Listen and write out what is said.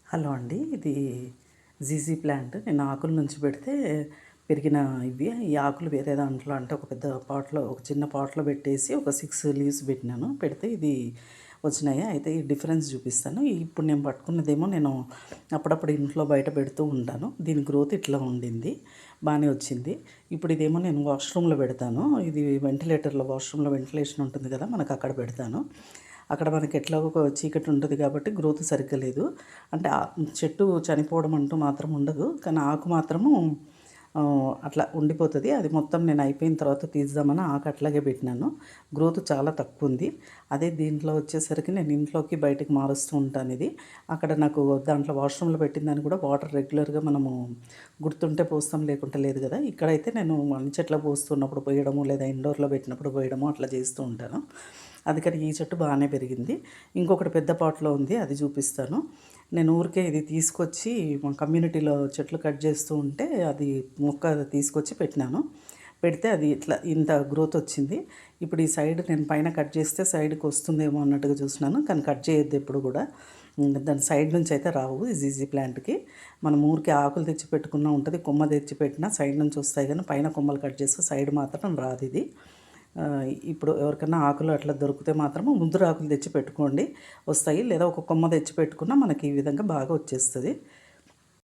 Hello అండి. ఇది GG plant. నేను ఆకుల నుంచి పెడితే పెరిగిన ఇవి. ఈ ఆకులు వేరే దాంట్లో అంటే ఒక పెద్ద పాట్‌లో ఒక చిన్న పాట్‌లో పెట్టేసి ఒక 6 లీవ్స్ పెట్టినాను. పెడితే ఇది వచ్చినాయి. అయితే ఈ డిఫరెన్స్ చూపిస్తాను. ఇప్పుడు నేను పట్టుకున్నదేమో నేను అప్పుడప్పుడు ఇంట్లో బయట పెడుతూ ఉంటాను. దీని గ్రోత్ ఇట్లా ఉండింది. బానే వచ్చింది. ఇప్పుడు ఇదేమో నేను వాష్‌రూమ్‌లో పెడతాను. ఇది వెంటిలేటర్‌లో వాష్‌రూమ్‌లో వెంటిలేషన్ ఉంటుంది కదా! మనకు అక్కడ పెడతాను. అక్కడ మనకి ఎట్లాగో ఒక చీకటి ఉంటుంది కాబట్టి గ్రోత్ సరిగ్గా లేదు. అంటే చెట్టు చనిపోవడం అంటూ మాత్రం ఉండదు. కానీ ఆకు మాత్రము అట్లా ఉండిపోతది. అది మొత్తం నేను అయిపోయిన తర్వాత తీద్దామని ఆకు అట్లాగే పెట్టినాను. గ్రోత్ చాలా తక్కువుంది. అదే దీంట్లో వచ్చేసరికి నేను ఇంట్లోకి బయటికి మారుస్తూ ఉంటాను ఇది. అక్కడ నాకు దాంట్లో వాష్‌రూమ్‌లో పెట్టిన కూడా వాటర్ రెగ్యులర్‌గా మనము గుర్తుంటే పోస్తాం, లేకుంటే లేదు కదా! ఇక్కడైతే నేను అన్ని చెట్లకు పోస్తున్నప్పుడు పోయడము, లేదా ఇండోర్‌లో పెట్టినప్పుడు పోయడము అట్లా చేస్తూ ఉంటాను. అందుకని ఈ చెట్టు బాగానే పెరిగింది. ఇంకొకటి పెద్ద పాట్‌లో ఉంది, అది చూపిస్తాను. నేను ఊరికే ఇది తీసుకొచ్చి మా కమ్యూనిటీలో చెట్లు కట్ చేస్తూ ఉంటే అది మొక్క తీసుకొచ్చి పెట్టినాను. పెడితే అది ఇట్లా ఇంత గ్రోత్ వచ్చింది. ఇప్పుడు ఈ సైడ్ నేను పైన కట్ చేస్తే సైడ్‌కి వస్తుందేమో అన్నట్టుగా చూసినాను. కానీ కట్ చేయొద్దు ఎప్పుడు కూడా. దాని సైడ్ నుంచి అయితే రావు ఈ జీజీ ప్లాంట్‌కి. మనం ఊరికే ఆకులు తెచ్చి పెట్టుకున్నా ఉంటది. కొమ్మ తెచ్చి పెట్టినా సైడ్ నుంచి వస్తాయి కానీ పైన కొమ్మలు కట్ చేస్తే సైడ్ మాత్రం రాదు ఇది. ఇప్పుడు ఎవరికైనా ఆకులు అట్లా దొరికితే మాత్రము ముదురు ఆకులు తెచ్చి పెట్టుకోండి, వస్తాయి. లేదా ఒక కొమ్మ తెచ్చి పెట్టుకున్నా మనకి ఈ విధంగా బాగా వచ్చేస్తది.